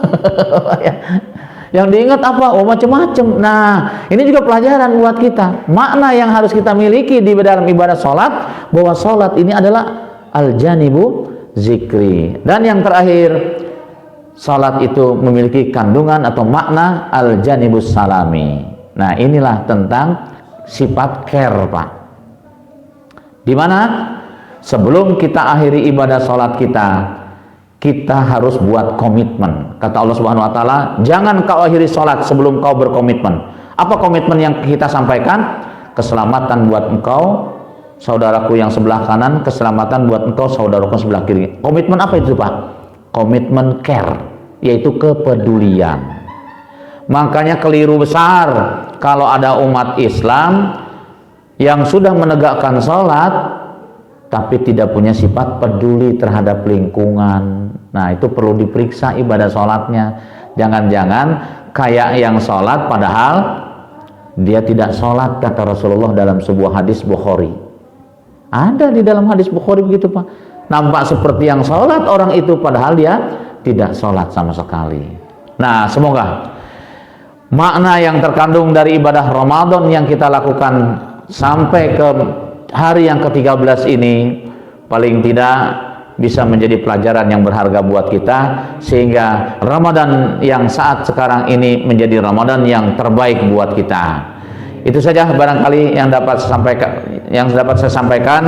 Yang diingat apa? Macam-macam. Nah, ini juga pelajaran buat kita. Makna yang harus kita miliki di dalam ibadah sholat, bahwa sholat ini adalah al-janibu zikri. Dan yang terakhir, sholat itu memiliki kandungan atau makna al-janibus salami. Nah, inilah tentang sifat care, Pak. Di mana sebelum kita akhiri ibadah sholat kita harus buat komitmen. Kata Allah Subhanahu wa taala, jangan kau akhiri sholat sebelum kau berkomitmen. Apa komitmen yang kita sampaikan? Keselamatan buat engkau, saudaraku yang sebelah kanan, keselamatan buat engkau, saudaraku yang sebelah kiri. Komitmen apa itu, Pak? Komitmen care, yaitu kepedulian. Makanya keliru besar kalau ada umat Islam yang sudah menegakkan sholat tapi tidak punya sifat peduli terhadap lingkungan. Nah, itu perlu diperiksa ibadah sholatnya. Jangan-jangan kayak yang sholat padahal dia tidak sholat, kata Rasulullah dalam sebuah hadis Bukhari. Ada di dalam hadis Bukhari begitu, Pak. Nampak seperti yang sholat orang itu padahal dia tidak sholat sama sekali. Nah, semoga makna yang terkandung dari ibadah Ramadan yang kita lakukan sampai ke hari yang ke-13 ini paling tidak bisa menjadi pelajaran yang berharga buat kita, sehingga Ramadan yang saat sekarang ini menjadi Ramadan yang terbaik buat kita. Itu saja barangkali yang dapat saya sampaikan.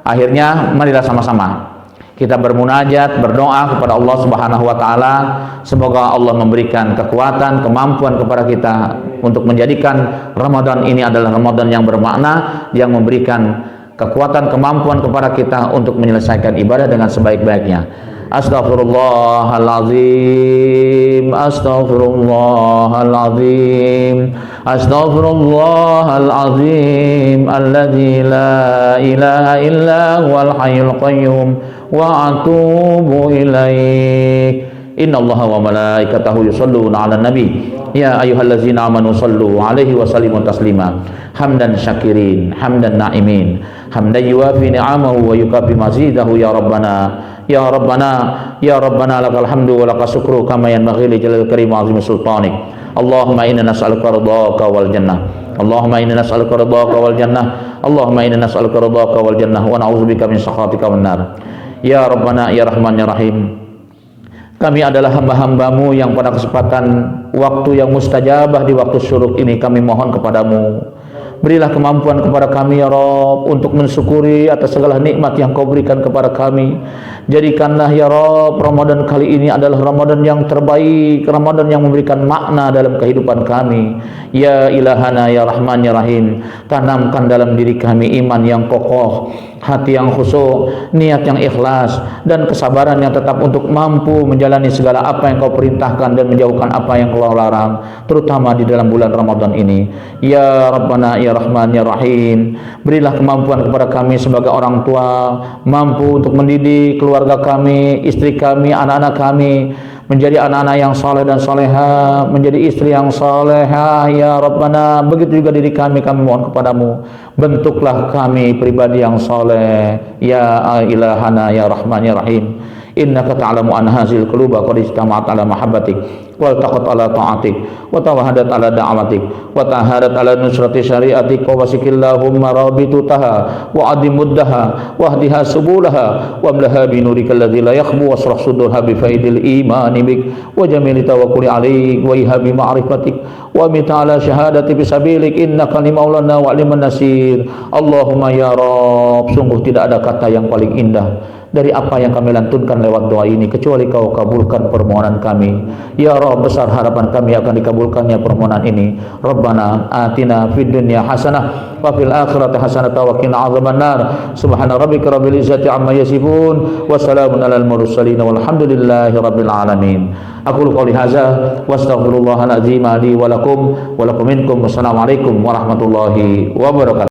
Akhirnya marilah sama-sama kita bermunajat, berdoa kepada Allah Subhanahu wa taala. Semoga Allah memberikan kekuatan, kemampuan kepada kita untuk menjadikan Ramadan ini adalah Ramadan yang bermakna, yang memberikan kekuatan, kemampuan kepada kita untuk menyelesaikan ibadah dengan sebaik-baiknya. Astaghfirullahaladzim, astaghfirullahaladzim, astaghfirullahaladzim, alladzi la ilaha illa huwal hayyul qayyum wa atubu ilaih. Innallaha wa malaikatahu yusholluna 'alan nabi ya ayyuhallazina amanu shallu 'alaihi wa sallimu taslima. Hamdan syakirin, hamdan na'imin, hamdan yuwafi ni'amahu wa yukafi mazidahu ya rabbana ya rabbana ya rabbana lakal hamdu wa lakas syukru kama yanbaghi li jalal karim wa 'azimi sultanik. Allahumma inna nas'aluka ridhaka wal jannah, Allahumma inna nas'aluka ridhaka wal jannah, Allahumma inna nas'aluka ridhaka wal jannah wa na'udzubika min sakhatika wan nar. Ya Rabbana ya Rahman ya Rahim, kami adalah hamba-hambamu yang pada kesempatan waktu yang mustajabah di waktu syuruk ini kami mohon kepadamu, berilah kemampuan kepada kami ya Rabb untuk mensyukuri atas segala nikmat yang kau berikan kepada kami. Jadikanlah ya Rabb Ramadan kali ini adalah Ramadan yang terbaik, Ramadan yang memberikan makna dalam kehidupan kami. Ya Ilahana ya Rahman ya Rahim, tanamkan dalam diri kami iman yang kokoh, hati yang khusyuk, niat yang ikhlas, dan kesabaran yang tetap untuk mampu menjalani segala apa yang kau perintahkan dan menjauhkan apa yang kau larang, terutama di dalam bulan Ramadan ini. Ya Rabbana ya Rahman ya Rahim, berilah kemampuan kepada kami sebagai orang tua, mampu untuk mendidik keluarga kami, istri kami, anak-anak kami menjadi anak-anak yang saleh dan saleha, menjadi istri yang salehah ya Rabbana. Begitu juga diri kami mohon kepadamu, bentuklah kami pribadi yang saleh ya Ilahana ya Rahman ya Rahim. Innaka ta'lamu an hazil quluba qad ijtama'at ala mahabbatik wa taqat ala ta'atik wa tawahadat ala da'watik wa tahadat ala nusrati syariatik wa wasikillahumma rabitutaha wa adimuddaha wa hdiha subulaha wa amlaha bi nurikal ladzi la yakhbu wasrah sudurha bi faidil imani bik wa jamili tawakkuli alaik wa ihabi ma'rifatik wa mita'ala syahadati bisabilik innaka li maulana wa liman nasir. katsir. Allahumma ya Rabb, sungguh tidak ada kata yang paling indah dari apa yang kami lantunkan lewat doa ini kecuali Kau kabulkan permohonan kami. Ya Rabb, besar harapan kami akan dikabulkannya permohonan ini. Rabbana atina fid dunya hasanah wa fil akhirati hasanah wa qina adzabannar. Subhana rabbika rabbil izzati amma yasifun wa salamun alal mursalin walhamdulillahi rabbil alamin. Aku qouli hadza wa astaghfirullahal azim li wa lakum minkum. Wassalamualaikum warahmatullahi wabarakatuh.